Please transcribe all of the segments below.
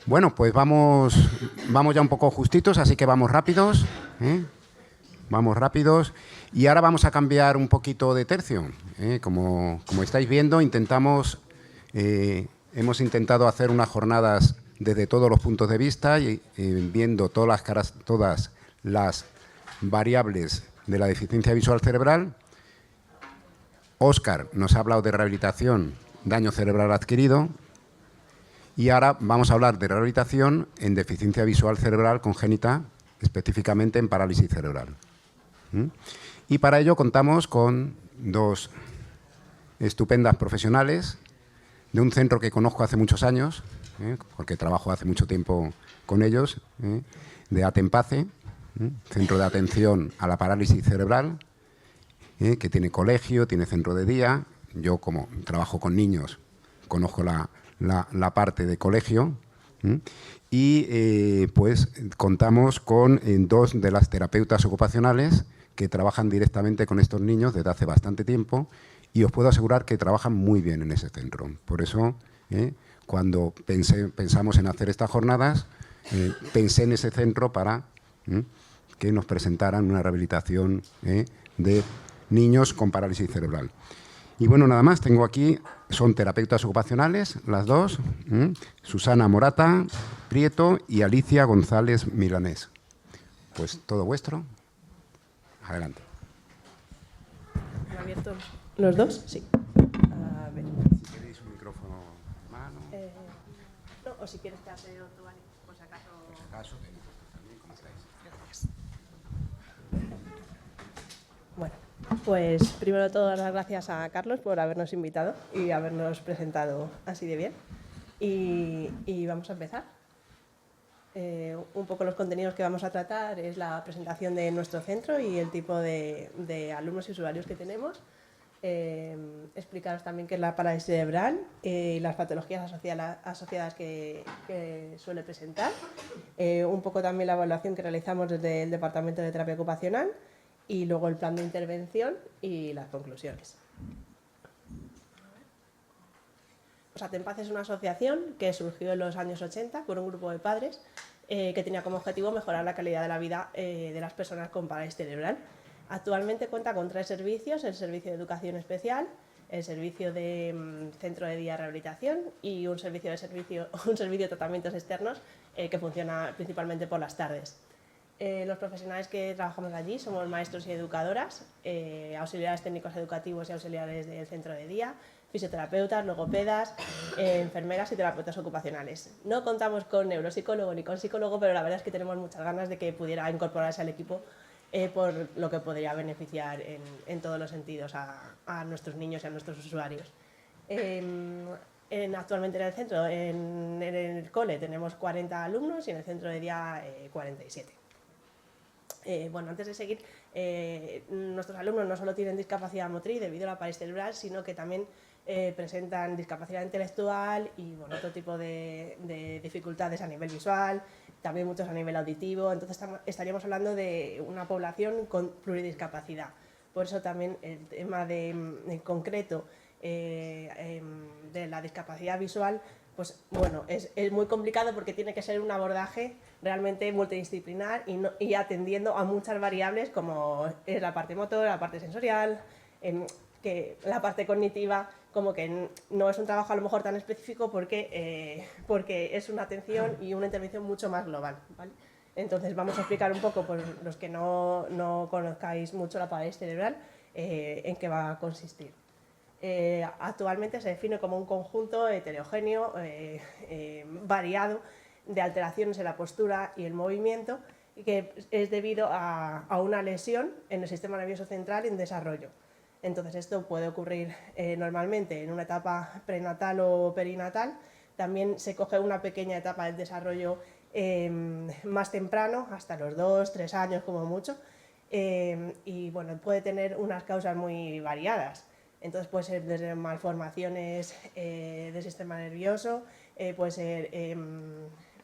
Bueno, pues vamos ya un poco justitos, así que vamos rápidos. Vamos rápidos. Y ahora vamos a cambiar un poquito de tercio. Como estáis viendo, hemos intentado hacer unas jornadas desde todos los puntos de vista y viendo todas las variables de la deficiencia visual cerebral. Óscar nos ha hablado de rehabilitación, daño cerebral adquirido. Y ahora vamos a hablar de rehabilitación en deficiencia visual cerebral congénita, específicamente en parálisis cerebral. Y para ello contamos con dos estupendas profesionales de un centro que conozco hace muchos años, porque trabajo hace mucho tiempo con ellos, de Atempace, Centro de Atención a la Parálisis Cerebral, que tiene colegio, tiene centro de día. Yo, como trabajo con niños, conozco la parte de colegio. Y pues contamos con dos de las terapeutas ocupacionales que trabajan directamente con estos niños desde hace bastante tiempo, y os puedo asegurar que trabajan muy bien en ese centro. Por eso, cuando pensamos en hacer estas jornadas, pensé en ese centro para que nos presentaran una rehabilitación de niños con parálisis cerebral. Y bueno, nada más, tengo aquí, son terapeutas ocupacionales, las dos, Susana Morata Prieto y Alicia González Milanés. Pues todo vuestro. Adelante. ¿Han abierto los dos? Sí. A ver. Si queréis un micrófono en mano. No, o si quieres que hace otro, vale, por si acaso. Por si acaso, también, ¿cómo estáis? Gracias. Bueno, pues primero de todo dar las gracias a Carlos por habernos invitado y habernos presentado así de bien. Y vamos a empezar. Un poco los contenidos que vamos a tratar es la presentación de nuestro centro y el tipo de alumnos y usuarios que tenemos. Explicaros también qué es la parálisis cerebral y las patologías asociadas que suele presentar. Un poco también la evaluación que realizamos desde el Departamento de Terapia Ocupacional y luego el plan de intervención y las conclusiones. Atempace es una asociación que surgió en los años 80 por un grupo de padres que tenía como objetivo mejorar la calidad de la vida de las personas con parálisis cerebral. Actualmente cuenta con 3 servicios: el servicio de educación especial, el servicio de centro de día de rehabilitación y un servicio de tratamientos externos que funciona principalmente por las tardes. Los profesionales que trabajamos allí somos maestros y educadoras, auxiliares técnicos educativos y auxiliares del centro de día, fisioterapeutas, logopedas, enfermeras y terapeutas ocupacionales. No contamos con neuropsicólogo ni con psicólogo, pero la verdad es que tenemos muchas ganas de que pudiera incorporarse al equipo por lo que podría beneficiar en todos los sentidos a nuestros niños y a nuestros usuarios. Actualmente en el centro, en el cole, tenemos 40 alumnos y en el centro de día 47. Bueno, antes de seguir, nuestros alumnos no solo tienen discapacidad motriz debido a la parálisis cerebral, sino que también presentan discapacidad intelectual y bueno, otro tipo de dificultades a nivel visual, también muchos a nivel auditivo. Entonces estaríamos hablando de una población con pluridiscapacidad. Por eso también el tema en concreto de la discapacidad visual, pues bueno, es muy complicado porque tiene que ser un abordaje realmente multidisciplinar y atendiendo a muchas variables como es la parte motor, la parte sensorial, que la parte cognitiva, como que no es un trabajo a lo mejor tan específico porque es una atención y una intervención mucho más global, ¿vale? Entonces vamos a explicar un poco, por los que no conozcáis mucho la parálisis cerebral, en qué va a consistir. Actualmente se define como un conjunto heterogéneo, variado, de alteraciones en la postura y el movimiento, y que es debido a una lesión en el sistema nervioso central en desarrollo. Entonces esto puede ocurrir normalmente en una etapa prenatal o perinatal. También se coge una pequeña etapa del desarrollo más temprano, hasta los 2-3 años como mucho, y bueno, puede tener unas causas muy variadas. Entonces puede ser desde malformaciones del sistema nervioso, puede ser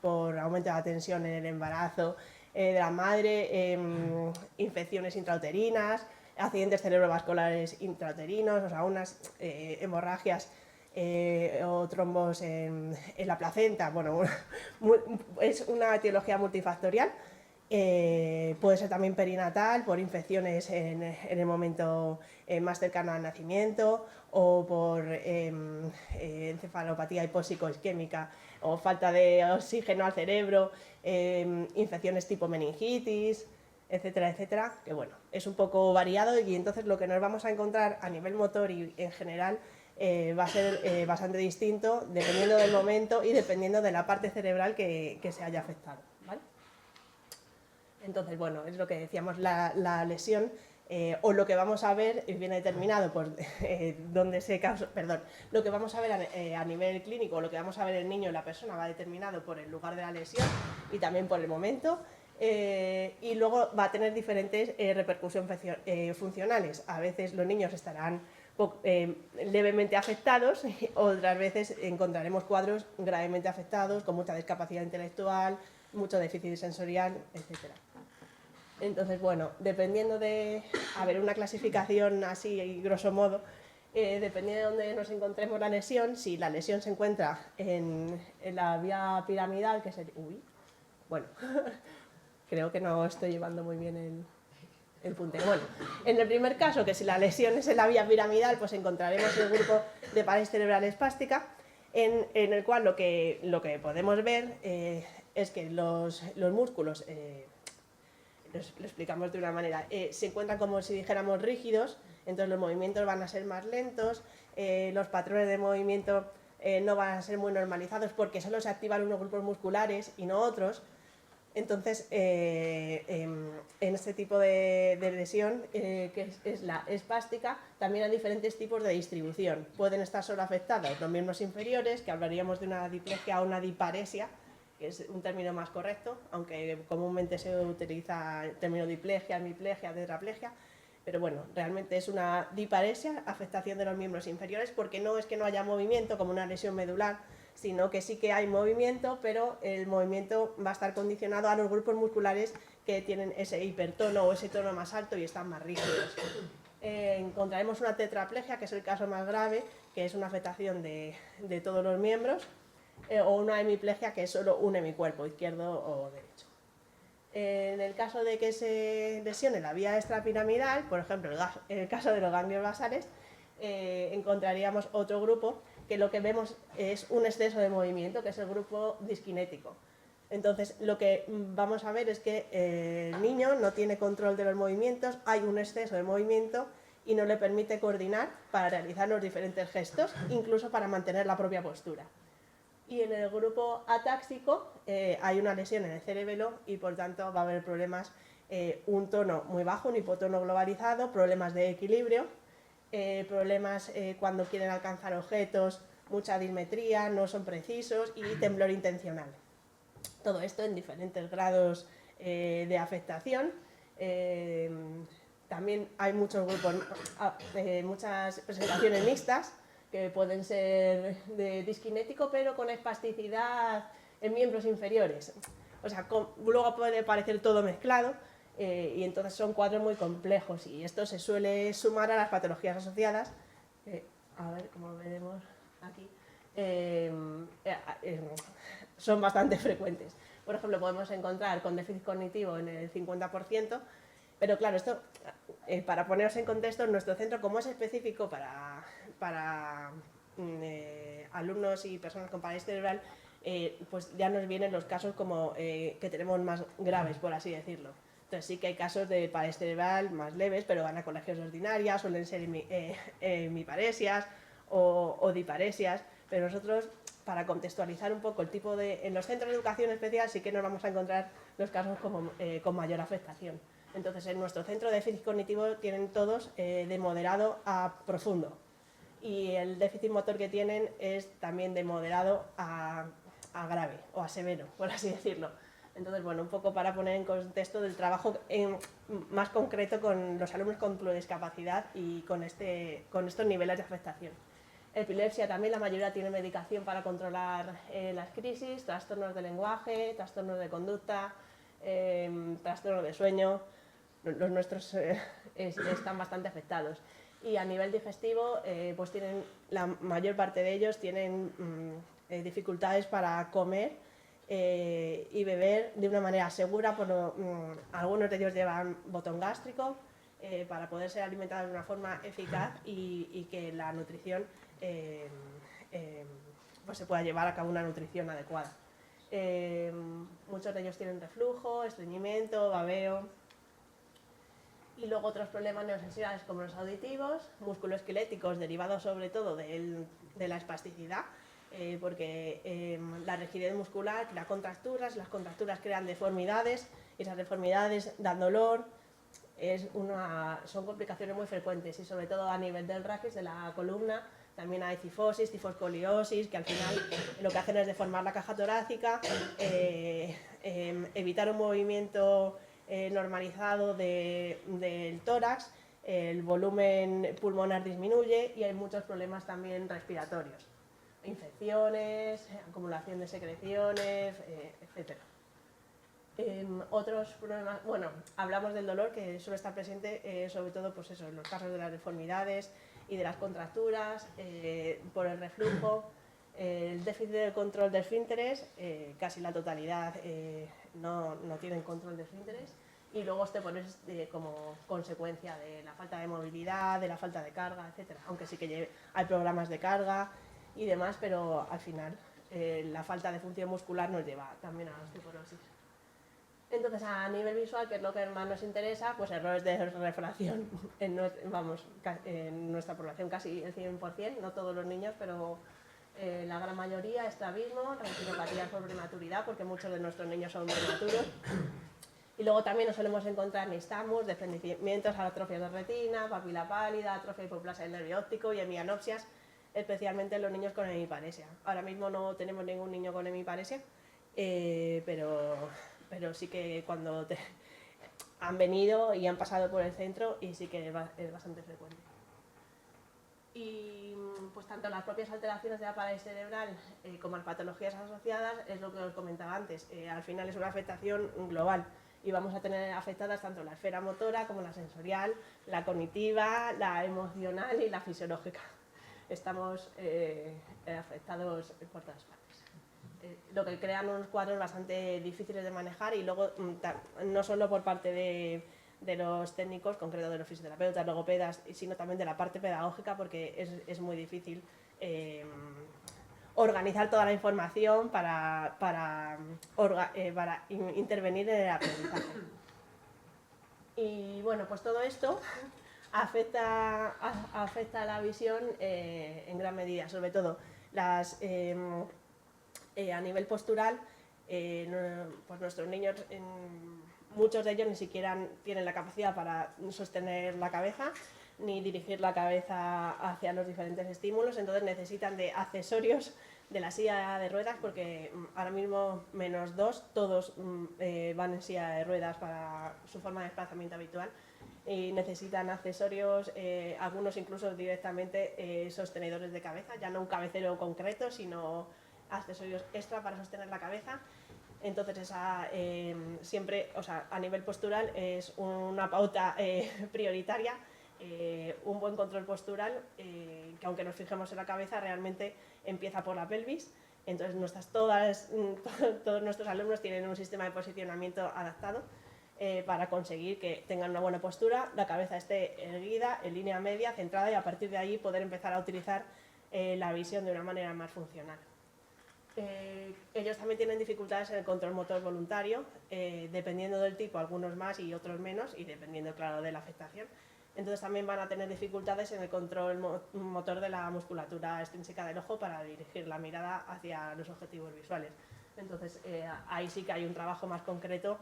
por aumento de la tensión en el embarazo de la madre, infecciones intrauterinas, accidentes cerebrovasculares intrauterinos, o sea, unas hemorragias o trombos en la placenta. Bueno, es una etiología multifactorial. Puede ser también perinatal, por infecciones en el momento más cercano al nacimiento, o por encefalopatía hipóxico-isquémica o falta de oxígeno al cerebro, infecciones tipo meningitis, etcétera, etcétera, que bueno, es un poco variado, y entonces lo que nos vamos a encontrar a nivel motor y en general va a ser bastante distinto dependiendo del momento y dependiendo de la parte cerebral que se haya afectado, ¿vale? Entonces, bueno, es lo que decíamos, la lesión o lo que vamos a ver viene determinado por dónde se causa, perdón, lo que vamos a ver a nivel clínico, o lo que vamos a ver en el niño o la persona va determinado por el lugar de la lesión y también por el momento, y luego va a tener diferentes repercusiones funcionales. A veces los niños estarán levemente afectados, otras veces encontraremos cuadros gravemente afectados con mucha discapacidad intelectual, mucho déficit sensorial, etcétera. Entonces, bueno, dependiendo de, a ver, una clasificación así, grosso modo, dependiendo de dónde nos encontremos la lesión, si la lesión se encuentra en la vía piramidal, que sería, bueno, creo que no estoy llevando muy bien el puntero. Bueno, en el primer caso, que si la lesión es en la vía piramidal, pues encontraremos el grupo de parálisis cerebral espástica, en el cual lo que podemos ver es que los músculos, lo explicamos de una manera, se encuentran como si dijéramos rígidos, entonces los movimientos van a ser más lentos, los patrones de movimiento no van a ser muy normalizados porque solo se activan unos grupos musculares y no otros. Entonces, en este tipo de lesión, que es la espástica, también hay diferentes tipos de distribución. Pueden estar solo afectados los miembros inferiores, que hablaríamos de una diplegia o una diparesia, que es un término más correcto, aunque comúnmente se utiliza el término diplegia, hemiplegia, tetraplegia, pero bueno, realmente es una diparesia, afectación de los miembros inferiores, porque no es que no haya movimiento como una lesión medular, sino que sí que hay movimiento, pero el movimiento va a estar condicionado a los grupos musculares que tienen ese hipertono o ese tono más alto y están más rígidos. Encontraremos una tetraplegia, que es el caso más grave, que es una afectación de todos los miembros, o una hemiplegia, que es solo un hemicuerpo, izquierdo o derecho. En el caso de que se lesione la vía extrapiramidal, por ejemplo, en el caso de los ganglios basales, encontraríamos otro grupo que lo que vemos es un exceso de movimiento, que es el grupo disquinético. Entonces, lo que vamos a ver es que el niño no tiene control de los movimientos, hay un exceso de movimiento y no le permite coordinar para realizar los diferentes gestos, incluso para mantener la propia postura. Y en el grupo atáxico hay una lesión en el cerebelo y por tanto va a haber problemas, un tono muy bajo, un hipotono globalizado, problemas de equilibrio, problemas cuando quieren alcanzar objetos, mucha dismetría, no son precisos y temblor intencional. Todo esto en diferentes grados de afectación. También hay muchos grupos, muchas presentaciones mixtas, que pueden ser de disquinético, pero con espasticidad en miembros inferiores. O sea, luego puede parecer todo mezclado, y entonces son cuadros muy complejos, y esto se suele sumar a las patologías asociadas, a ver cómo veremos aquí, son bastante frecuentes. Por ejemplo, podemos encontrar con déficit cognitivo en el 50%, pero claro, esto, para poneros en contexto, nuestro centro, como es específico para alumnos y personas con parálisis cerebral, pues ya nos vienen los casos como que tenemos más graves, por así decirlo. Entonces sí que hay casos de parálisis cerebral más leves, pero van a colegios ordinarias, suelen ser hemiparesias o diparesias, pero nosotros, para contextualizar un poco el tipo de... En los centros de educación especial sí que nos vamos a encontrar los casos como, con mayor afectación. Entonces, en nuestro centro de déficit cognitivo tienen todos de moderado a profundo. Y el déficit motor que tienen es también de moderado a grave o a severo, por así decirlo. Entonces, bueno, un poco para poner en contexto del trabajo más concreto con los alumnos con pluridiscapacidad y con estos niveles de afectación. Epilepsia también, la mayoría tiene medicación para controlar las crisis, trastornos de lenguaje, trastornos de conducta, trastornos de sueño. Los nuestros están bastante afectados. Y a nivel digestivo, pues la mayor parte de ellos tienen dificultades para comer y beber de una manera segura. Algunos de ellos llevan botón gástrico para poder ser alimentados de una forma eficaz y que la nutrición pues se pueda llevar a cabo una nutrición adecuada. Muchos de ellos tienen reflujo, estreñimiento, babeo. Y luego otros problemas neurosensoriales como los auditivos, musculoesqueléticos derivados sobre todo de la espasticidad, porque la rigidez muscular crea contracturas, las contracturas crean deformidades, y esas deformidades dan dolor, son complicaciones muy frecuentes y sobre todo a nivel del raquis, de la columna, también hay cifosis, tifoscoliosis, que al final lo que hacen es deformar la caja torácica, evitar un movimiento normalizado del tórax, el volumen pulmonar disminuye y hay muchos problemas también respiratorios, infecciones, acumulación de secreciones, etc. Otros problemas, bueno, hablamos del dolor que suele estar presente sobre todo pues eso, en los casos de las deformidades y de las contracturas, por el reflujo, el déficit de control de esfínteres, casi la totalidad no tienen control de esfínteres, y luego osteoporosis como consecuencia de la falta de movilidad, de la falta de carga, etc. Aunque sí que hay programas de carga y demás, pero al final la falta de función muscular nos lleva también a la osteoporosis. Entonces, a nivel visual, que es lo que más nos interesa, pues errores de refracción en nuestra población casi el 100%, no todos los niños, pero la gran mayoría, estrabismo, retinopatías por prematuridad, porque muchos de nuestros niños son prematuros. Y luego también nos solemos encontrar nistagmus, desprendimientos, atrofia de retina, papila pálida, atrofia hipoplasia del nervio óptico y hemianopsias, especialmente en los niños con hemiparesia. Ahora mismo no tenemos ningún niño con hemiparesia, pero sí que cuando han venido y han pasado por el centro y sí que es bastante frecuente. Y pues tanto las propias alteraciones de la parálisis cerebral como las patologías asociadas es lo que os comentaba antes. Al final es una afectación global y vamos a tener afectadas tanto la esfera motora como la sensorial, la cognitiva, la emocional y la fisiológica. Estamos afectados por todas partes. Lo que crean unos cuadros bastante difíciles de manejar y luego no solo por parte de los técnicos, concreto de los fisioterapeutas, logopedas, sino también de la parte pedagógica, porque es muy difícil organizar toda la información para intervenir en el aprendizaje. Y bueno, pues todo esto afecta a la visión en gran medida, sobre todo a nivel postural, pues nuestros niños, muchos de ellos ni siquiera tienen la capacidad para sostener la cabeza ni dirigir la cabeza hacia los diferentes estímulos, entonces necesitan de accesorios de la silla de ruedas, porque ahora mismo -2, todos van en silla de ruedas para su forma de desplazamiento habitual y necesitan accesorios, algunos incluso directamente sostenedores de cabeza, ya no un cabecero concreto, sino accesorios extra para sostener la cabeza. Entonces siempre, o sea, a nivel postural es una pauta prioritaria, un buen control postural, que aunque nos fijemos en la cabeza, realmente empieza por la pelvis. Entonces todos nuestros alumnos tienen un sistema de posicionamiento adaptado para conseguir que tengan una buena postura, la cabeza esté erguida, en línea media, centrada, y a partir de ahí poder empezar a utilizar la visión de una manera más funcional. Ellos también tienen dificultades en el control motor voluntario, dependiendo del tipo, algunos más y otros menos, y dependiendo, claro, de la afectación. Entonces también van a tener dificultades en el control motor de la musculatura extrínseca del ojo para dirigir la mirada hacia los objetivos visuales. Entonces ahí sí que hay un trabajo más concreto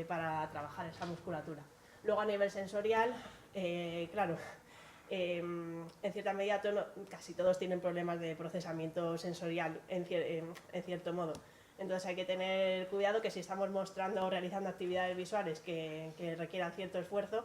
para trabajar esa musculatura. Luego a nivel sensorial, claro, en cierta medida casi todos tienen problemas de procesamiento sensorial en cierto modo. Entonces hay que tener cuidado que si estamos mostrando o realizando actividades visuales que requieran cierto esfuerzo,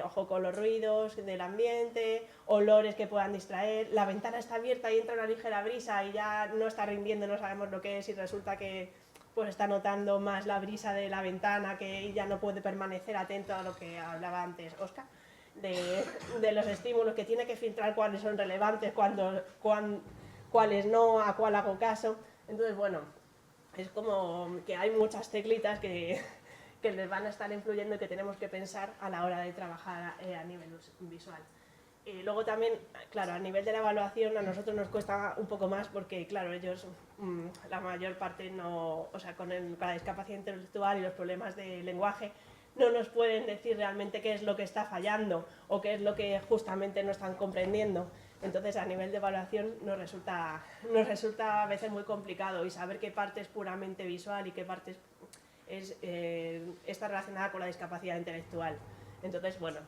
ojo con los ruidos del ambiente, olores que puedan distraer, la ventana está abierta y entra una ligera brisa y ya no está rindiendo, no sabemos lo que es, y resulta que pues está notando más la brisa de la ventana, que ya no puede permanecer atento a lo que hablaba antes Óscar. de los estímulos, que tiene que filtrar cuáles son relevantes, cuáles no, a cuál hago caso. Entonces, bueno, es como que hay muchas teclitas que les van a estar influyendo y que tenemos que pensar a la hora de trabajar a nivel visual. Luego también, claro, a nivel de la evaluación a nosotros nos cuesta un poco más porque, claro, ellos la mayor parte no, o sea, con la discapacidad intelectual y los problemas de lenguaje, no nos pueden decir realmente qué es lo que está fallando o qué es lo que justamente no están comprendiendo. Entonces, a nivel de evaluación nos resulta a veces muy complicado, y saber qué parte es puramente visual y qué parte está relacionada con la discapacidad intelectual. Entonces, bueno,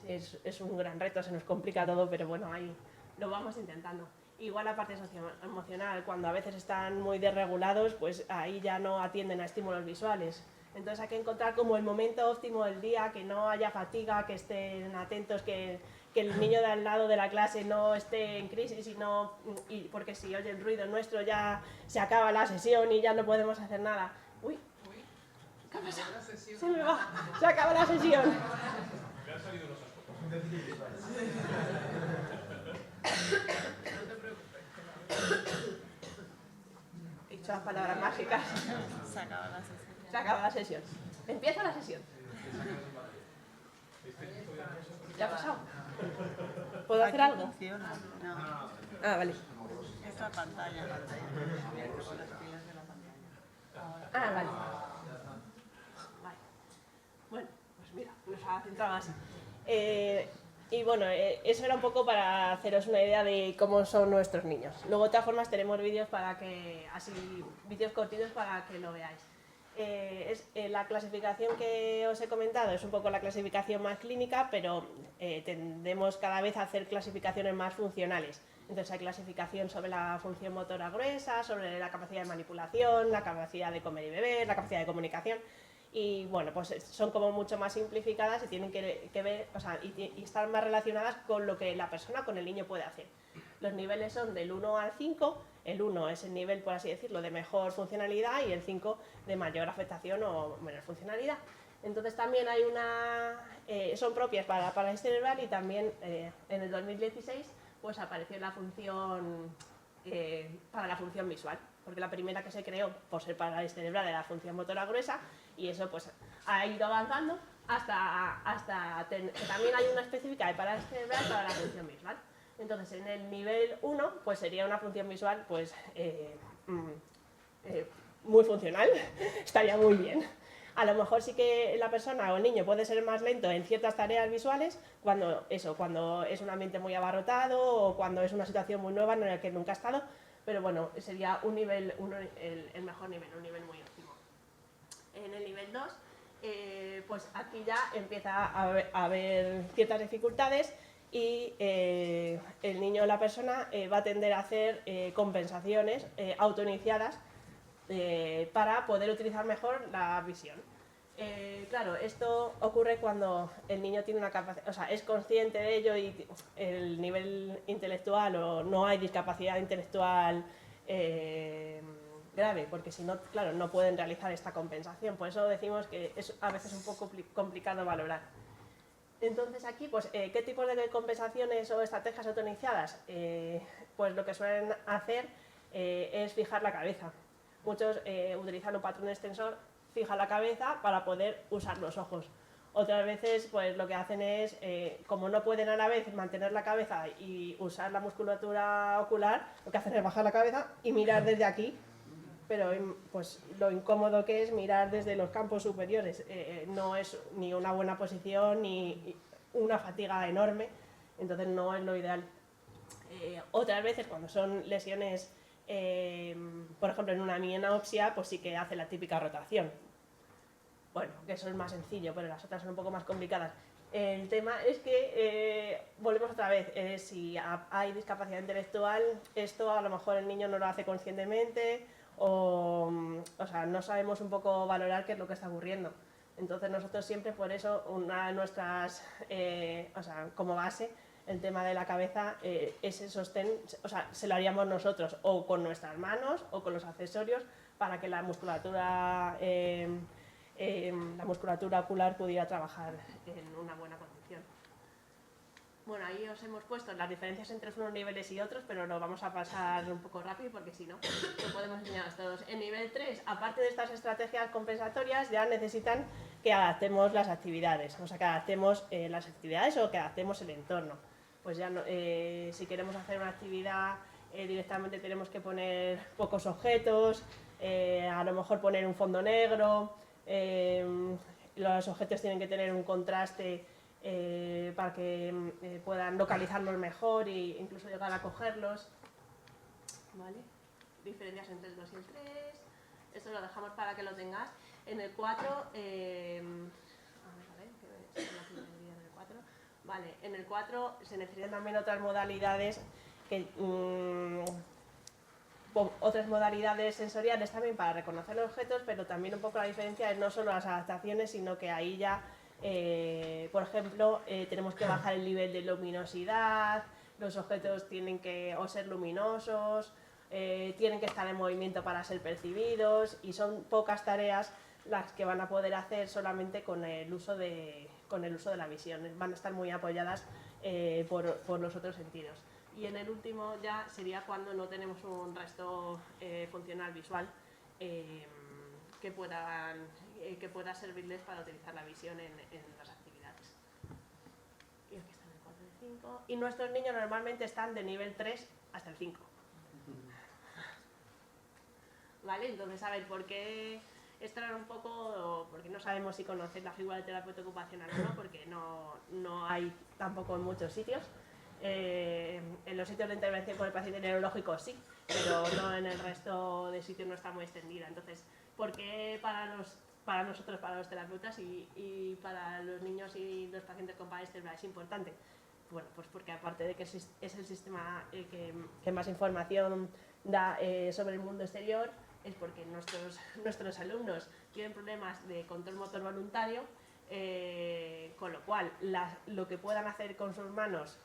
es un gran reto, se nos complica todo, pero bueno, ahí lo vamos intentando. Igual la parte socioemocional, cuando a veces están muy desregulados, pues ahí ya no atienden a estímulos visuales. Entonces hay que encontrar como el momento óptimo del día, que no haya fatiga, que estén atentos, que el niño de al lado de la clase no esté en crisis, porque si oye el ruido nuestro ya se acaba la sesión y ya no podemos hacer nada. Uy, ¿qué ha pasado? Se me va, se acaba la sesión. Me han salido los He dicho las palabras mágicas. Se acaba la sesión. Se acaba la sesión. Empieza la sesión. ¿Ya ha pasado? ¿Puedo hacer algo? Funciona. No, Ah, vale. es la pantalla. Las pilas de la pantalla. Ah, vale. Vale. Bueno, pues mira, nos ha centrado así. Y bueno, eso era un poco para haceros una idea de cómo son nuestros niños. Luego, de todas formas, tenemos vídeos vídeos cortitos para que lo veáis. La clasificación que os he comentado es un poco la clasificación más clínica, pero tendemos cada vez a hacer clasificaciones más funcionales. Entonces hay clasificación sobre la función motora gruesa, sobre la capacidad de manipulación, la capacidad de comer y beber, la capacidad de comunicación. Y bueno, pues son como mucho más simplificadas y tienen que ver, o sea, y estar más relacionadas con lo que la persona, con el niño puede hacer. Los niveles son del 1 al 5, el 1 es el nivel, por así decirlo, de mejor funcionalidad y el 5 de mayor afectación o menor funcionalidad. Entonces también hay son propias para la parálisis cerebral, y también en el 2016 pues apareció la función para la función visual, porque la primera que se creó por ser parálisis cerebral era la función motora gruesa, y eso pues ha ido avanzando hasta que también hay una específica de parálisis cerebral para la función visual. Entonces, en el nivel 1, pues sería una función visual pues, muy funcional, estaría muy bien. A lo mejor sí que la persona o el niño puede ser más lento en ciertas tareas visuales cuando es un ambiente muy abarrotado o cuando es una situación muy nueva en la que nunca ha estado, pero bueno, sería el mejor nivel, un nivel muy óptimo. En el nivel 2, pues aquí ya empieza a haber ciertas dificultades, y el niño o la persona va a tender a hacer compensaciones autoiniciadas para poder utilizar mejor la visión. Claro, esto ocurre cuando el niño tiene una capacidad, o sea, es consciente de ello y el nivel intelectual, o no hay discapacidad intelectual grave, porque si no, claro, no pueden realizar esta compensación. Por eso decimos que es a veces un poco complicado valorar. Entonces aquí, pues, ¿qué tipos de compensaciones o estrategias autoiniciadas? Pues lo que suelen hacer es fijar la cabeza. Muchos utilizan un patrón extensor, fijan la cabeza para poder usar los ojos. Otras veces, pues lo que hacen es, como no pueden a la vez mantener la cabeza y usar la musculatura ocular, lo que hacen es bajar la cabeza y mirar desde aquí. Pero pues lo incómodo que es mirar desde los campos superiores, no es ni una buena posición ni una fatiga enorme, entonces no es lo ideal. Otras veces, cuando son lesiones, por ejemplo en una mienopsia, pues sí que hace la típica rotación. Bueno, que eso es más sencillo, pero las otras son un poco más complicadas. El tema es que, volvemos otra vez, si hay discapacidad intelectual, esto a lo mejor el niño no lo hace conscientemente, o sea, no sabemos un poco valorar qué es lo que está ocurriendo. Entonces nosotros siempre, por eso, una de nuestras, o sea, como base, el tema de la cabeza, ese sostén, o sea, se lo haríamos nosotros, o con nuestras manos, o con los accesorios, para que la musculatura ocular pudiera trabajar en una buena condición. Bueno, ahí os hemos puesto las diferencias entre unos niveles y otros, pero lo vamos a pasar un poco rápido porque si no, no podemos enseñaros todos. En nivel 3, aparte de estas estrategias compensatorias, ya necesitan que adaptemos las actividades, o sea, que adaptemos las actividades o que adaptemos el entorno. Pues ya no, si queremos hacer una actividad, directamente tenemos que poner pocos objetos, a lo mejor poner un fondo negro, los objetos tienen que tener un contraste para que puedan localizarlos mejor e incluso llegar a cogerlos. ¿Vale? Diferencias entre el 2 y el 3. Esto lo dejamos para que lo tengas. En el 4, vale, en el 4 se necesitan también otras modalidades otras modalidades sensoriales también para reconocer los objetos, pero también un poco la diferencia es no solo las adaptaciones, sino que ahí ya, por ejemplo, tenemos que bajar el nivel de luminosidad, los objetos tienen que o ser luminosos, tienen que estar en movimiento para ser percibidos y son pocas tareas las que van a poder hacer solamente con el uso de la visión, van a estar muy apoyadas por los otros sentidos. Y en el último ya sería cuando no tenemos un resto funcional visual que pueda servirles para utilizar la visión en las actividades. Y aquí están el 4 y el 5. Y nuestros niños normalmente están de nivel 3 hasta el 5. ¿Vale? Entonces, a ver, ¿por qué esto era un poco? Porque no sabemos si conocer la figura del terapeuta ocupacional o no, porque no hay tampoco en muchos sitios. En los sitios de intervención con el paciente neurológico sí, pero no en el resto de sitios no está muy extendida. Entonces, ¿por qué para nosotros, para los terapeutas y para los niños y los pacientes con parálisis es importante? Bueno, pues porque aparte de que es el sistema que más información da sobre el mundo exterior, es porque nuestros alumnos tienen problemas de control motor voluntario, con lo cual lo que puedan hacer con sus manos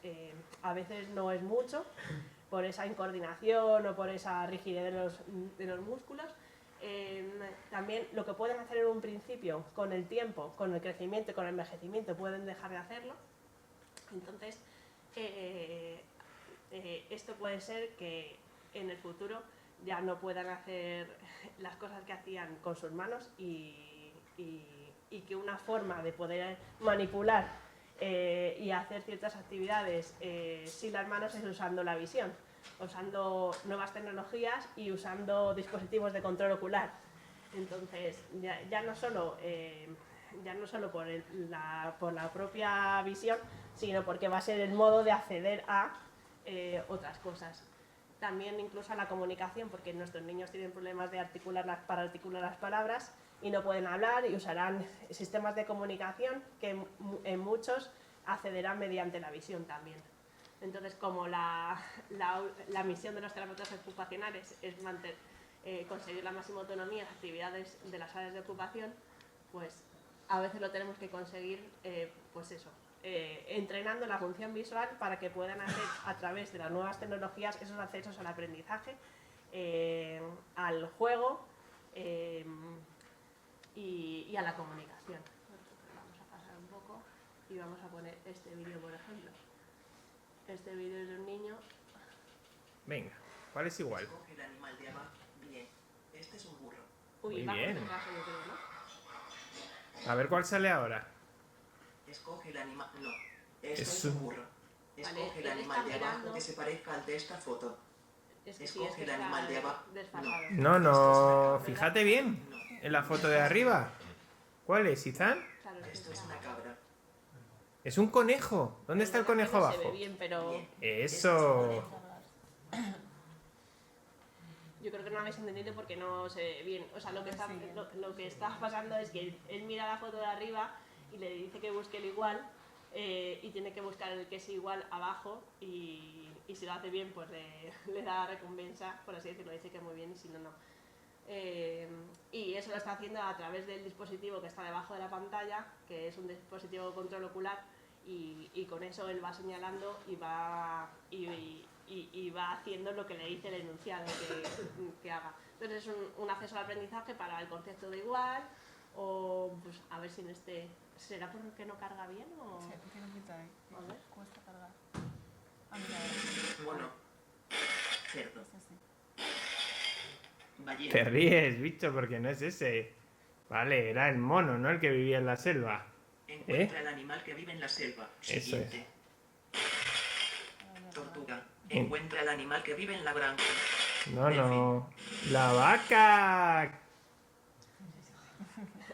a veces no es mucho, por esa incoordinación o por esa rigidez de los músculos. También lo que pueden hacer en un principio, con el tiempo, con el crecimiento y con el envejecimiento, pueden dejar de hacerlo. Entonces, esto puede ser que en el futuro ya no puedan hacer las cosas que hacían con sus manos y que una forma de poder manipular y hacer ciertas actividades sin las manos es usando la visión, usando nuevas tecnologías y usando dispositivos de control ocular. Entonces, ya no solo por la propia visión, sino porque va a ser el modo de acceder a otras cosas. También incluso a la comunicación, porque nuestros niños tienen problemas para articular las palabras y no pueden hablar, y usarán sistemas de comunicación que en muchos accederán mediante la visión también. Entonces, como la misión de los terapeutas ocupacionales es conseguir la máxima autonomía en las actividades de las áreas de ocupación, pues a veces lo tenemos que conseguir, pues eso, entrenando la función visual para que puedan hacer a través de las nuevas tecnologías esos accesos al aprendizaje, al juego y a la comunicación. Vamos a pasar un poco y vamos a poner este vídeo, por ejemplo. Este vídeo es de un niño. Venga, ¿cuál es igual? Escoge el animal de abajo. Bien, este es un burro. Muy Uy, va bien. por caso, yo creo, ¿no? A ver cuál sale ahora. Escoge el animal. No, este Es es un burro. Escoge Vale, el él animal está de abajo mirando. que se parezca al de esta foto. Es que Escoge sí, es que el está animal de abajo. desfasado. No, fíjate bien. En la foto de arriba. ¿Cuál es, Izan? Claro, es que Esto es está- una cabra. Es un conejo. ¿Dónde está el conejo no se ve abajo? bien, pero Bien. Eso. yo creo que no lo habéis entendido porque no se ve bien. O sea, lo que está pasando es que él mira la foto de arriba y le dice que busque el igual, y tiene que buscar el que es igual abajo, y si lo hace bien, pues le da recompensa, por así decirlo, dice que muy bien, y si no, no. Y eso lo está haciendo a través del dispositivo que está debajo de la pantalla, que es un dispositivo de control ocular, y con eso él va señalando y va haciendo lo que le dice el enunciado que haga. Entonces es un acceso al aprendizaje para el concepto de igual, O pues a ver si en este... ¿Será porque no carga bien o...? Sí, tiene pinta de que A ver. cuesta cargar. Ah, mira, ahora. Mono. Cerdo. Este sí. Ballena. Te ríes, bicho, porque no es ese. Vale, era el mono, ¿no? El que vivía en la selva. Encuentra el animal que vive en la selva. Eso Siguiente. Tortuga. Encuentra el animal que vive en la granja. No. ¡La vaca!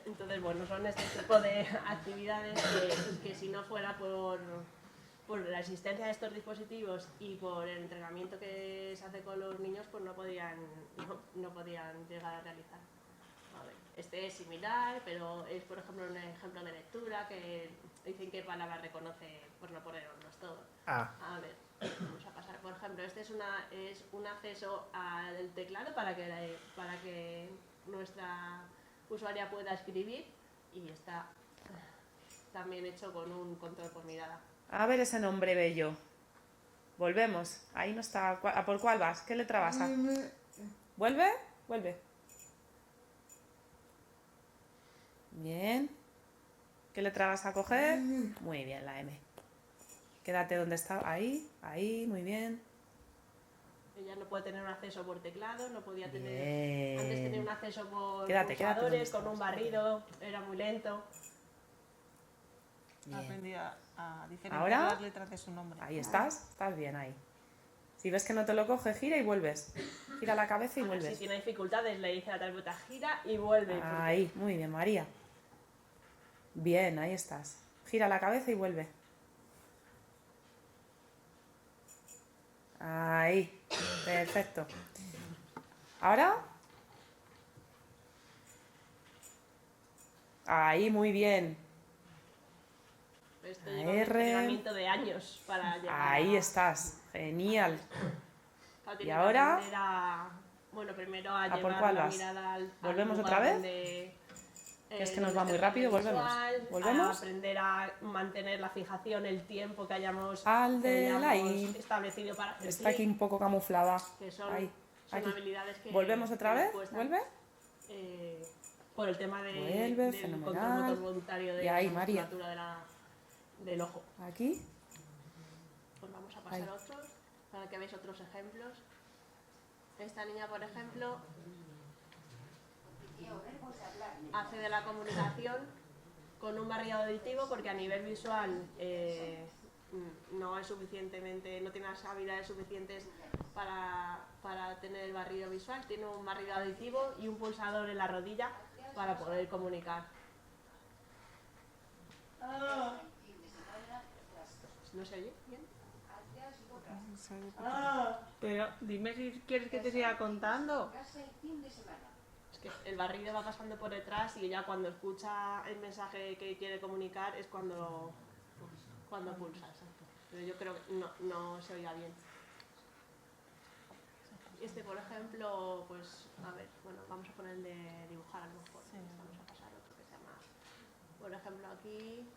Entonces, bueno, son este tipo de actividades que si no fuera por la existencia de estos dispositivos y por el entrenamiento que se hace con los niños, pues no podían llegar a realizar. A ver, este es similar, pero es, por ejemplo, un ejemplo de lectura que dicen qué palabras reconoce, por no ponernos todo. Ah, A ver, vamos a pasar. Por ejemplo, este es un acceso al teclado para que nuestra usuaria pueda escribir y está también hecho con un control por mirada. A ver ese nombre bello. Volvemos. Ahí no está. ¿A por cuál vas? ¿Qué letra vas a? ¿Vuelve? Vuelve. Bien. ¿Qué letra vas a coger? Muy bien, la M. Quédate donde está. Ahí, muy bien. Ella no puede tener un acceso por teclado, no podía tener... Bien. Antes tenía un acceso por Quédate pulsadores, donde con un barrido, era muy lento. Bien. Aprendí a diferenciar ¿Ahora? las letras de su nombre. Ahí estás. Estás bien ahí. Si ves que no te lo coge, gira y vuelves. Gira la cabeza y Si vuelves. tiene dificultades, le dice a la tarjeta gira y vuelve. Ahí, muy bien, María. Bien, ahí estás. Gira la cabeza y vuelve. Ahí, perfecto. ¿Ahora? Ahí, muy bien. Esto lleva un R. entrenamiento de años para llegar Ahí estás, genial. Claro, ¿Y tiene que ahora? aprender bueno, primero a ¿A por llevar cuál la vas? mirada al ¿Volvemos lugar otra vez? donde, Que es que nos donde va muy está el rápido, volvemos. visual, ¿Volvemos? A aprender a mantener la fijación, el tiempo que hayamos, Al de la I. establecido para hacer Está aquí clic, un poco camuflada. que son, Ahí, son aquí. habilidades que ¿Volvemos otra que nos vez? cuestan, ¿Vuelve? por el tema de, Vuelve, del fenomenal. control motor voluntario de Y ahí, la María. musculatura del ojo. Aquí. Pues vamos a pasar Ahí. a otros, para que veáis otros ejemplos. Esta niña, por ejemplo, hace de la comunicación con un barrido auditivo porque a nivel visual no es suficientemente, no tiene las habilidades suficientes para tener el barrido visual. Tiene un barrido auditivo y un pulsador en la rodilla para poder comunicar. ¿No se oye bien? Pero dime si quieres que te siga contando. Es que el barrido va pasando por detrás y ella cuando escucha el mensaje que quiere comunicar es cuando pulsa, exacto. Pero yo creo que no se oiga bien. Este, por ejemplo, pues, a ver, bueno, vamos a poner el de dibujar a lo mejor. Sí. Vamos a pasar a otro que se llama, por ejemplo, aquí,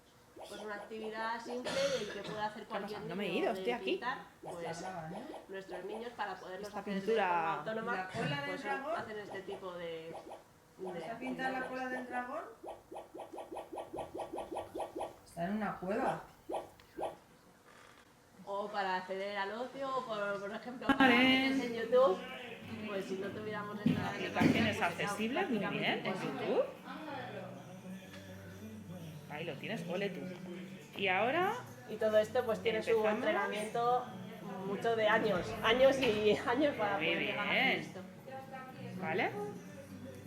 pues una actividad simple del que puede hacer cualquier niño. No me he ido, de estoy aquí. pintar, pues nuestros niños para poderlos Esta hacer pintura- de forma autónoma, ¿La cola del pues dragón? hacen este tipo de ¿Vas a pintar la actividades. cola del dragón? Está en una cueva. O para acceder al ocio, o por ejemplo, para vídeos en YouTube, pues si no tuviéramos esta Aplicaciones pues sería accesibles, muy prácticamente bien, en imposible. YouTube. Ahí lo tienes, ole tú. Y ahora, Y todo esto pues tiene su Empezamos. entrenamiento mucho de años y años para Muy poder llegar a hacer bien. esto. ¿vale?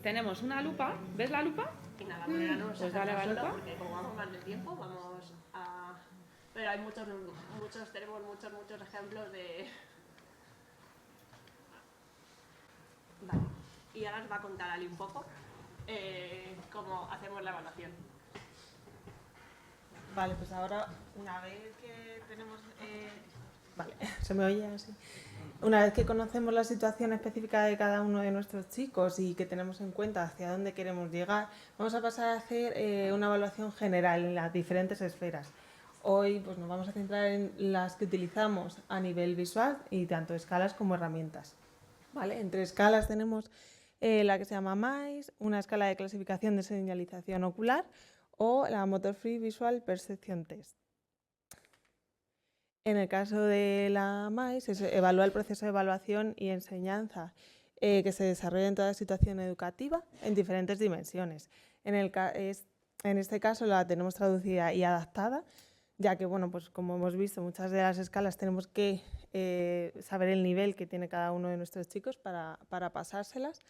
Tenemos una lupa, ¿ves la lupa? Y nada, por ahora no nos Pues dale, solo Valupa. porque como vamos mal de tiempo, vamos a... Pero hay tenemos muchos ejemplos de... Vale. Y ahora os va a contar Ali un poco cómo hacemos la evaluación. Vale, pues ahora, una vez que tenemos... Vale, se me oye así. Una vez que conocemos la situación específica de cada uno de nuestros chicos y que tenemos en cuenta hacia dónde queremos llegar, vamos a pasar a hacer una evaluación general en las diferentes esferas. Hoy pues, nos vamos a centrar en las que utilizamos a nivel visual y tanto escalas como herramientas. ¿Vale? Entre escalas tenemos la que se llama MAIS, una escala de clasificación de señalización ocular o la Motor Free Visual Perception Test. En el caso de la MAIS, se evalúa el proceso de evaluación y enseñanza que se desarrolla en toda situación educativa en diferentes dimensiones. En este caso la tenemos traducida y adaptada, ya que, bueno, pues como hemos visto, muchas de las escalas tenemos que saber el nivel que tiene cada uno de nuestros chicos para pasárselas.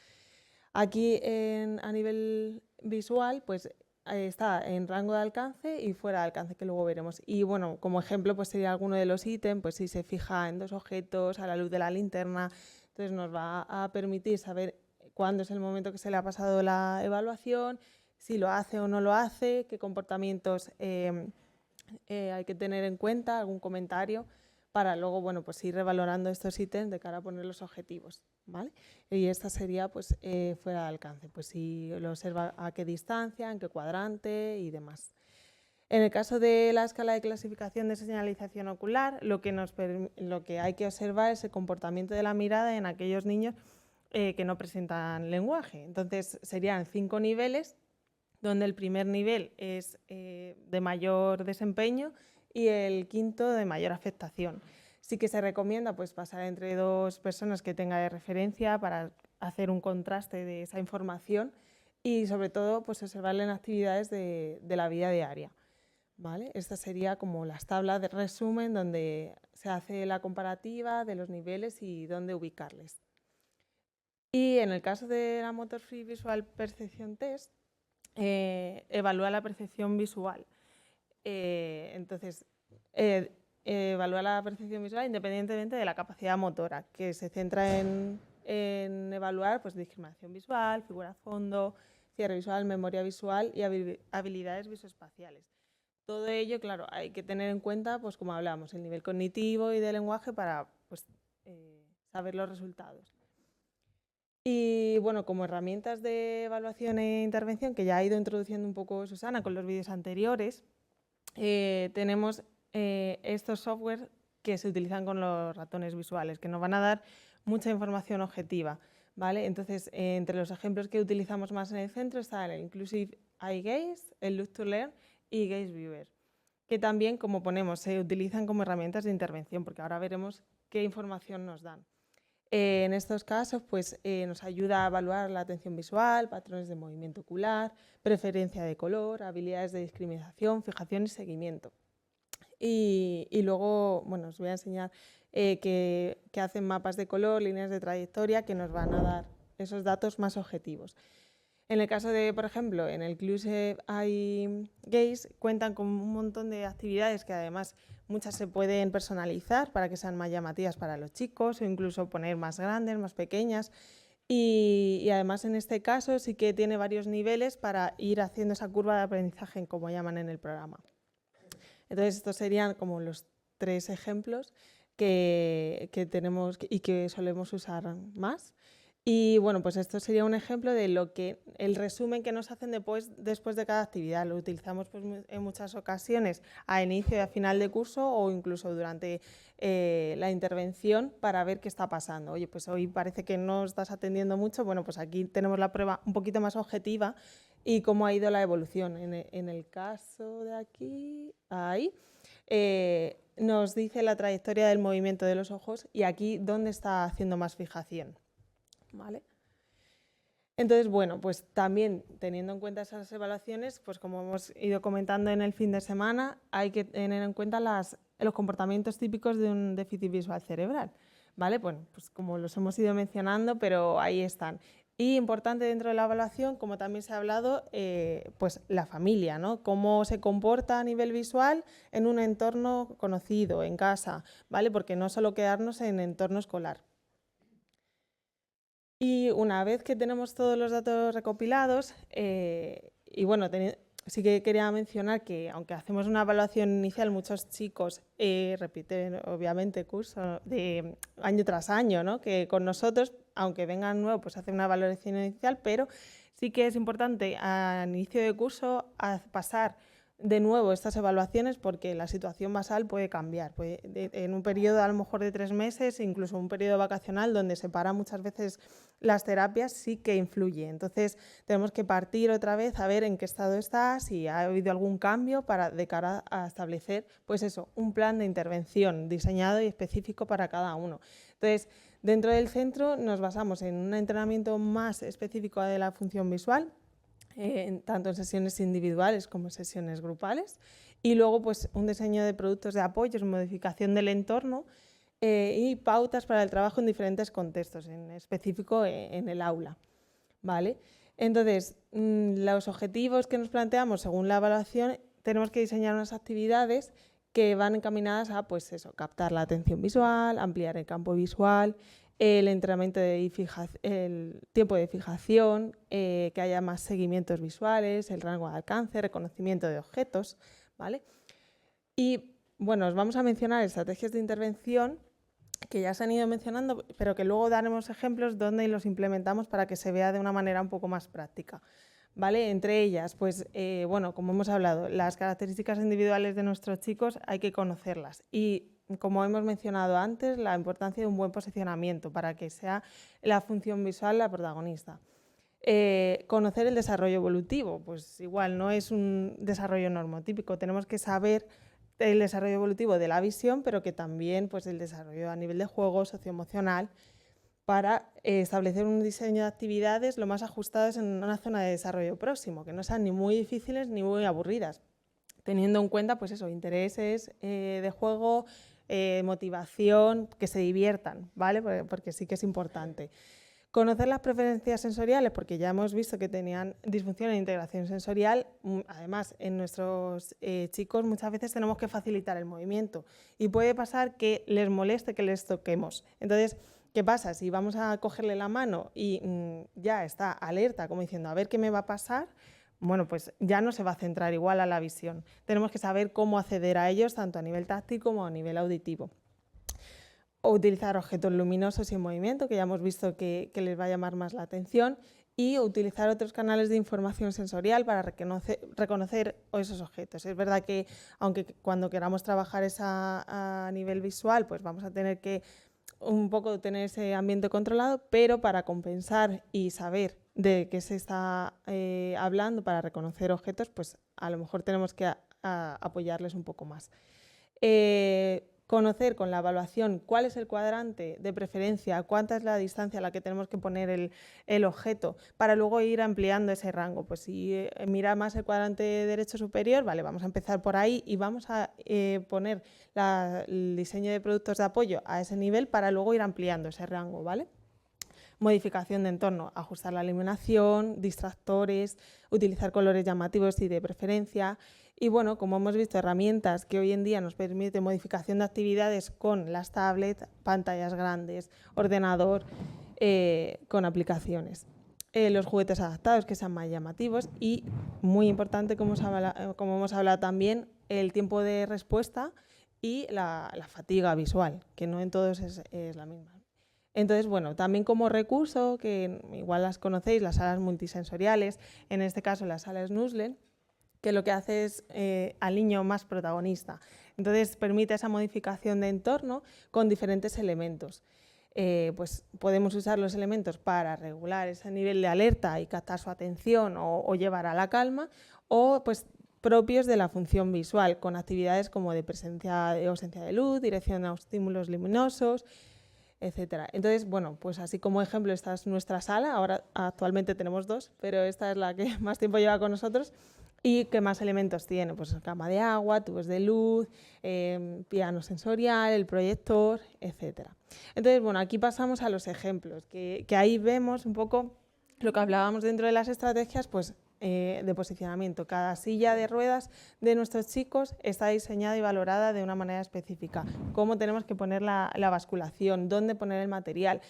Aquí a nivel visual, pues está en rango de alcance y fuera de alcance, que luego veremos. Y bueno, como ejemplo, pues sería alguno de los ítems, pues si se fija en 2 objetos a la luz de la linterna, entonces nos va a permitir saber cuándo es el momento que se le ha pasado la evaluación, si lo hace o no lo hace, qué comportamientos hay que tener en cuenta, algún comentario, para luego, bueno, pues ir revalorando estos ítems de cara a poner los objetivos, ¿vale? Y esta sería, pues, fuera de alcance, pues si lo observa a qué distancia, en qué cuadrante y demás. En el caso de la escala de clasificación de señalización ocular, lo que hay que observar es el comportamiento de la mirada en aquellos niños que no presentan lenguaje. Entonces, serían 5 niveles, donde el primer nivel es de mayor desempeño y el quinto de mayor afectación. Sí que se recomienda pues, pasar entre 2 personas que tenga de referencia para hacer un contraste de esa información y sobre todo pues, observarla en actividades de la vida diaria, ¿vale? Esta sería como las tablas de resumen donde se hace la comparativa de los niveles y dónde ubicarles. Y en el caso de la Motor Free Visual Perception Test, evalúa la percepción visual. Entonces, evalúa la percepción visual independientemente de la capacidad motora, que se centra en evaluar pues, discriminación visual, figura a fondo, cierre visual, memoria visual y habilidades visoespaciales. Todo ello, claro, hay que tener en cuenta, pues como hablábamos, el nivel cognitivo y de lenguaje para pues, saber los resultados. Y bueno, como herramientas de evaluación e intervención, que ya ha ido introduciendo un poco Susana con los vídeos anteriores, tenemos estos software que se utilizan con los ratones visuales, que nos van a dar mucha información objetiva, ¿vale? Entonces, entre los ejemplos que utilizamos más en el centro están el Inclusive Eye Gaze, el Look to Learn y Gaze Viewer, que también, como ponemos, se utilizan como herramientas de intervención, porque ahora veremos qué información nos dan. En estos casos, pues, nos ayuda a evaluar la atención visual, patrones de movimiento ocular, preferencia de color, habilidades de discriminación, fijación y seguimiento. Y luego, bueno, os voy a enseñar que hacen mapas de color, líneas de trayectoria, que nos van a dar esos datos más objetivos. En el caso de, por ejemplo, en el Inclusive Eye Gaze, cuentan con un montón de actividades que además muchas se pueden personalizar para que sean más llamativas para los chicos o incluso poner más grandes, más pequeñas. Y además en este caso sí que tiene varios niveles para ir haciendo esa curva de aprendizaje, como llaman en el programa. Entonces estos serían como los 3 ejemplos que tenemos y que solemos usar más. Y bueno, pues esto sería un ejemplo de el resumen que nos hacen después de cada actividad. Lo utilizamos pues, en muchas ocasiones a inicio y a final de curso o incluso durante la intervención para ver qué está pasando. Oye, pues hoy parece que no estás atendiendo mucho. Bueno, pues aquí tenemos la prueba un poquito más objetiva y cómo ha ido la evolución. En el caso de aquí, ahí, nos dice la trayectoria del movimiento de los ojos y aquí dónde está haciendo más fijación. ¿Vale? Entonces, bueno, pues también teniendo en cuenta esas evaluaciones, pues como hemos ido comentando en el fin de semana, hay que tener en cuenta los comportamientos típicos de un déficit visual cerebral, ¿vale? Bueno, pues como los hemos ido mencionando, pero ahí están. Y importante dentro de la evaluación, como también se ha hablado, pues la familia, ¿no? Cómo se comporta a nivel visual en un entorno conocido, en casa, ¿vale? Porque no solo quedarnos en entorno escolar. Y una vez que tenemos todos los datos recopilados, y bueno, sí que quería mencionar que aunque hacemos una evaluación inicial, muchos chicos repiten obviamente curso de año tras año, ¿no? Que con nosotros, aunque vengan nuevos, pues hacen una evaluación inicial, pero sí que es importante al inicio de curso pasar de nuevo estas evaluaciones porque la situación basal puede cambiar. En un periodo a lo mejor de 3 meses, incluso un periodo vacacional donde se paran muchas veces las terapias, sí que influye. Entonces tenemos que partir otra vez a ver en qué estado está, si ha habido algún cambio de cara a establecer pues eso, un plan de intervención diseñado y específico para cada uno. Entonces, dentro del centro nos basamos en un entrenamiento más específico de la función visual, tanto en sesiones individuales como en sesiones grupales, y luego pues un diseño de productos de apoyo, modificación del entorno y pautas para el trabajo en diferentes contextos, en específico en el aula, ¿vale? Entonces, los objetivos que nos planteamos según la evaluación, tenemos que diseñar unas actividades que van encaminadas a pues eso, captar la atención visual, ampliar el campo visual, el entrenamiento el tiempo de fijación, que haya más seguimientos visuales, el rango de alcance, reconocimiento de objetos, ¿vale? Y bueno, os vamos a mencionar estrategias de intervención que ya se han ido mencionando, pero que luego daremos ejemplos donde los implementamos para que se vea de una manera un poco más práctica, ¿vale? Entre ellas, pues, bueno, como hemos hablado, las características individuales de nuestros chicos hay que conocerlas y, como hemos mencionado antes, la importancia de un buen posicionamiento para que sea la función visual la protagonista. Conocer el desarrollo evolutivo, pues igual no es un desarrollo normotípico, tenemos que saber el desarrollo evolutivo de la visión, pero que también pues, el desarrollo a nivel de juego, socioemocional, para establecer un diseño de actividades lo más ajustadas en una zona de desarrollo próximo, que no sean ni muy difíciles ni muy aburridas, teniendo en cuenta pues eso, intereses de juego, motivación, que se diviertan, ¿vale? Porque sí que es importante. Conocer las preferencias sensoriales, porque ya hemos visto que tenían disfunción en integración sensorial. Además, en nuestros chicos muchas veces tenemos que facilitar el movimiento y puede pasar que les moleste que les toquemos. Entonces, ¿qué pasa? Si vamos a cogerle la mano y ya está alerta, como diciendo, a ver qué me va a pasar, bueno, pues ya no se va a centrar igual a la visión. Tenemos que saber cómo acceder a ellos, tanto a nivel táctil como a nivel auditivo. O utilizar objetos luminosos y en movimiento, que ya hemos visto que les va a llamar más la atención, y utilizar otros canales de información sensorial para reconocer esos objetos. Es verdad que aunque cuando queramos trabajar a nivel visual, pues vamos a tener que un poco tener ese ambiente controlado, pero para compensar y saber de qué se está hablando para reconocer objetos, pues a lo mejor tenemos que apoyarles un poco más. Conocer con la evaluación cuál es el cuadrante de preferencia, cuánta es la distancia a la que tenemos que poner el objeto, para luego ir ampliando ese rango. Pues si mira más el cuadrante derecho superior, vale, vamos a empezar por ahí y vamos a poner el diseño de productos de apoyo a ese nivel para luego ir ampliando ese rango, ¿vale? Modificación de entorno, ajustar la iluminación, distractores, utilizar colores llamativos y de preferencia. Y bueno, como hemos visto, herramientas que hoy en día nos permiten modificación de actividades con las tablets, pantallas grandes, ordenador, con aplicaciones. Los juguetes adaptados que sean más llamativos y, muy importante, como hemos hablado también, el tiempo de respuesta y la fatiga visual, que no en todos es la misma. Entonces, bueno, también como recurso, que igual las conocéis, las salas multisensoriales, en este caso la sala Snuzzle, que lo que hace es al niño más protagonista. Entonces, permite esa modificación de entorno con diferentes elementos. Pues podemos usar los elementos para regular ese nivel de alerta y captar su atención o llevar a la calma, o pues propios de la función visual, con actividades como de presencia de ausencia de luz, dirección a estímulos luminosos, etcétera. Entonces, bueno, pues así como ejemplo, esta es nuestra sala. Ahora actualmente tenemos 2, pero esta es la que más tiempo lleva con nosotros. ¿Y qué más elementos tiene? Pues cama de agua, tubos de luz, piano sensorial, el proyector, etcétera. Entonces, bueno, aquí pasamos a los ejemplos, que ahí vemos un poco lo que hablábamos dentro de las estrategias, pues de posicionamiento. Cada silla de ruedas de nuestros chicos está diseñada y valorada de una manera específica. Cómo tenemos que poner la basculación, dónde poner el material,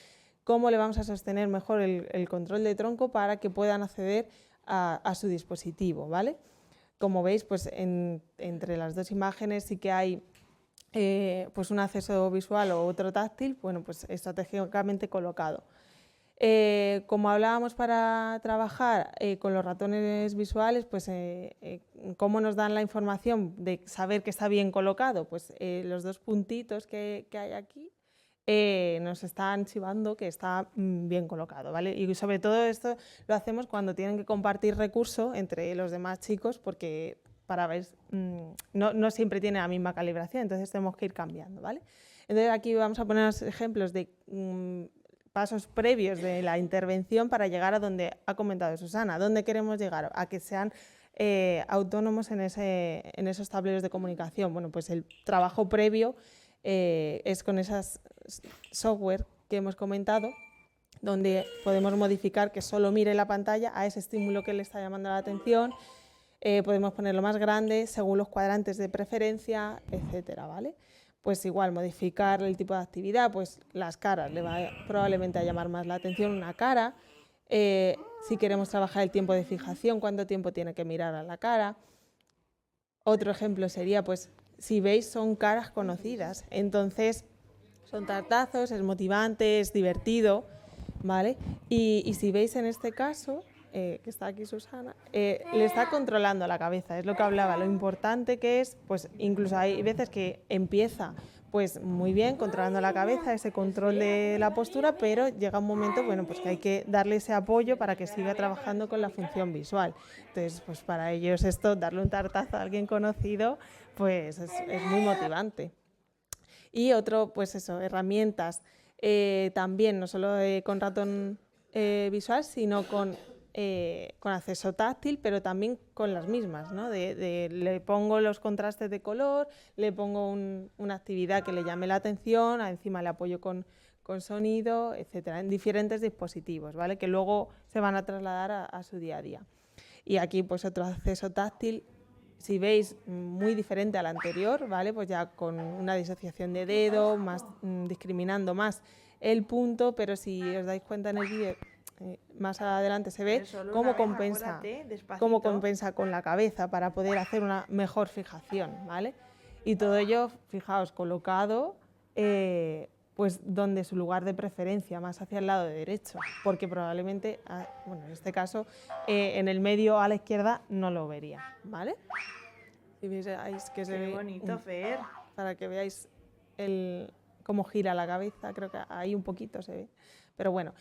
cómo le vamos a sostener mejor el control de tronco para que puedan acceder a su dispositivo, ¿vale? Como veis, pues entre las 2 imágenes sí que hay pues un acceso visual o otro táctil, bueno, pues estratégicamente colocado. Como hablábamos para trabajar con los ratones visuales, pues ¿cómo nos dan la información de saber que está bien colocado? Pues los 2 puntitos que hay aquí nos están chivando que está bien colocado, ¿vale? Y sobre todo esto lo hacemos cuando tienen que compartir recurso entre los demás chicos, porque para ver, no siempre tiene la misma calibración, entonces tenemos que ir cambiando, ¿vale? Entonces aquí vamos a poner los ejemplos de pasos previos de la intervención para llegar a donde ha comentado Susana. ¿Dónde queremos llegar? A que sean autónomos en esos tableros de comunicación. Bueno, pues el trabajo previo es con esas software que hemos comentado, donde podemos modificar que solo mire la pantalla a ese estímulo que le está llamando la atención. Podemos ponerlo más grande según los cuadrantes de preferencia, etcétera, ¿vale? Pues igual, modificar el tipo de actividad, pues las caras, le va probablemente a llamar más la atención una cara. Si queremos trabajar el tiempo de fijación, cuánto tiempo tiene que mirar a la cara. Otro ejemplo sería, pues, si veis, son caras conocidas, entonces son tartazos, es motivante, es divertido, ¿vale? Y si veis en este caso, que está aquí Susana, le está controlando la cabeza, es lo que hablaba, lo importante que es, pues incluso hay veces que empieza pues muy bien controlando la cabeza, ese control de la postura, pero llega un momento, bueno, pues que hay que darle ese apoyo para que siga trabajando con la función visual. Entonces, pues para ellos esto, darle un tartazo a alguien conocido, pues es muy motivante. Y otro, pues eso, herramientas, también no solo con ratón visual, sino con acceso táctil, pero también con las mismas, ¿no? Le pongo los contrastes de color, le pongo una actividad que le llame la atención, encima le apoyo con sonido, etcétera, en diferentes dispositivos, ¿vale? Que luego se van a trasladar a su día a día. Y aquí pues otro acceso táctil, si veis, muy diferente al anterior, ¿vale? Pues ya con una disociación de dedo, más discriminando más el punto, pero si os dais cuenta en el vídeo, más adelante se ve cómo compensa con la cabeza para poder hacer una mejor fijación, ¿vale? Y todo ello, fijaos, colocado pues donde su lugar de preferencia, más hacia el lado derecho, porque probablemente, bueno, en este caso, en el medio a la izquierda no lo vería, ¿vale? Si veis que se ve bonito, Fer. para que veáis cómo gira la cabeza, creo que ahí un poquito se ve, pero bueno.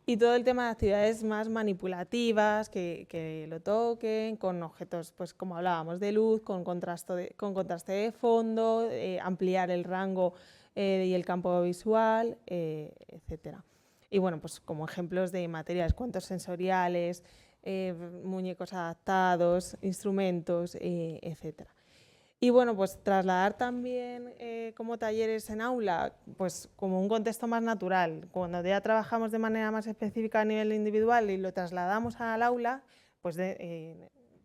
Y todo el tema de actividades más manipulativas, que lo toquen, con objetos, pues como hablábamos, de luz, con contraste de fondo, ampliar el rango y el campo visual, etcétera. Y bueno, pues como ejemplos de materiales, cuentos sensoriales, muñecos adaptados, instrumentos, etcétera. Y bueno, pues trasladar también como talleres en aula, pues como un contexto más natural. Cuando ya trabajamos de manera más específica a nivel individual y lo trasladamos al aula, pues,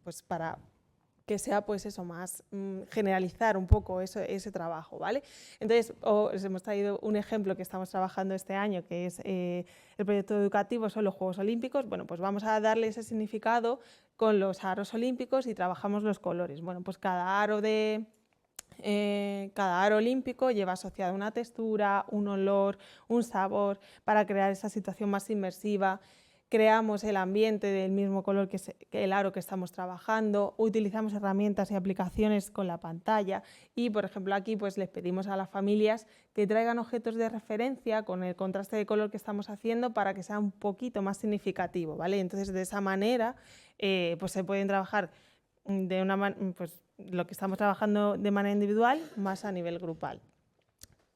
pues para que sea pues eso, más generalizar un poco ese trabajo, ¿vale? Entonces, os hemos traído un ejemplo que estamos trabajando este año, que es el proyecto educativo, son los Juegos Olímpicos. Bueno, pues vamos a darle ese significado con los aros olímpicos y trabajamos los colores. Bueno, pues cada aro olímpico lleva asociada una textura, un olor, un sabor, para crear esa situación más inmersiva. Creamos el ambiente del mismo color que el aro que estamos trabajando, utilizamos herramientas y aplicaciones con la pantalla y, por ejemplo, aquí pues les pedimos a las familias que traigan objetos de referencia con el contraste de color que estamos haciendo para que sea un poquito más significativo, ¿vale? Entonces, de esa manera, pues se pueden trabajar pues lo que estamos trabajando de manera individual más a nivel grupal.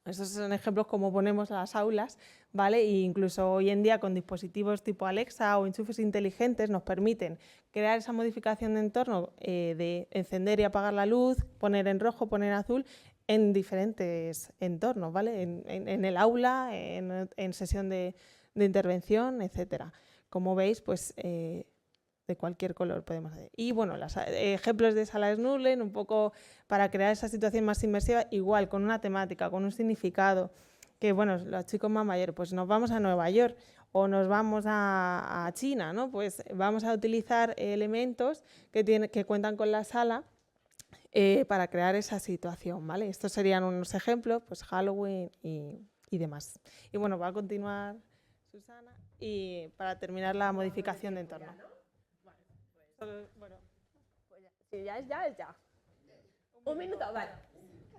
Esos son ejemplos como ponemos las aulas, ¿vale? E incluso hoy en día con dispositivos tipo Alexa o enchufes inteligentes nos permiten crear esa modificación de entorno de encender y apagar la luz, poner en rojo, poner en azul, en diferentes entornos, ¿vale? En el aula, en sesión de intervención, etcétera. Como veis, pues de cualquier color podemos hacer. Y bueno, los ejemplos de sala Snurlen, un poco para crear esa situación más inmersiva, igual, con una temática, con un significado, que bueno, los chicos más mayores, pues nos vamos a Nueva York o nos vamos a China, ¿no? Pues vamos a utilizar elementos que cuentan con la sala para crear esa situación, ¿vale? Estos serían unos ejemplos, pues Halloween y demás. Y bueno, va a continuar Susana. y para terminar la modificación de entorno. Bueno, Pues ya. Si ya es ya, es ya. Un minuto, vale.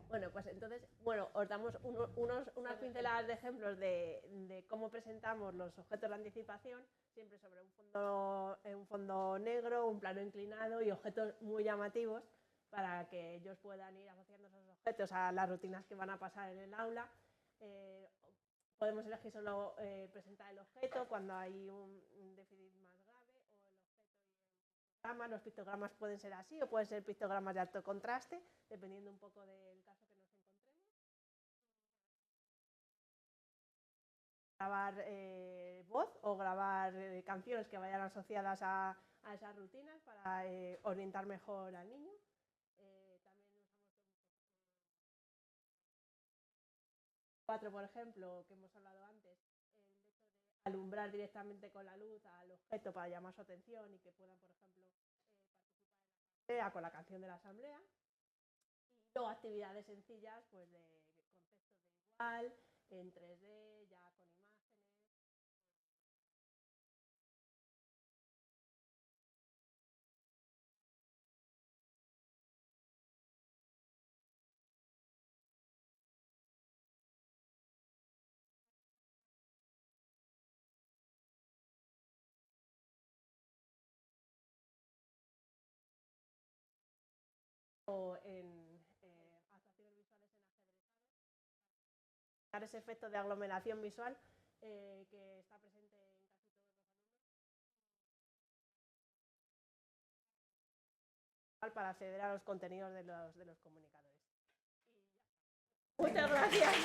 Bueno, pues entonces, os damos unas pinceladas de ejemplos de cómo presentamos los objetos de anticipación, siempre sobre un fondo negro, un plano inclinado y objetos muy llamativos para que ellos puedan ir asociando esos objetos a las rutinas que van a pasar en el aula. Podemos elegir solo presentar el objeto cuando hay un déficit más grave, o el objeto y el pictograma. Los pictogramas pueden ser así o pueden ser pictogramas de alto contraste, dependiendo un poco del caso que nos encontremos. Grabar voz o grabar canciones que vayan asociadas a esas rutinas para orientar mejor al niño. También usamos 4, por ejemplo, que hemos hablado antes, el hecho de alumbrar directamente con la luz al objeto para llamar su atención y que puedan, por ejemplo, participar en la asamblea con la canción de la asamblea. Y luego actividades sencillas, pues de conceptos de igual, en 3D, ya con imágenes. O en actuaciones visuales en ajedrezadas, ese efecto de aglomeración visual que está presente en casi todos los alumnos para acceder a los contenidos de los comunicadores. Muchas gracias.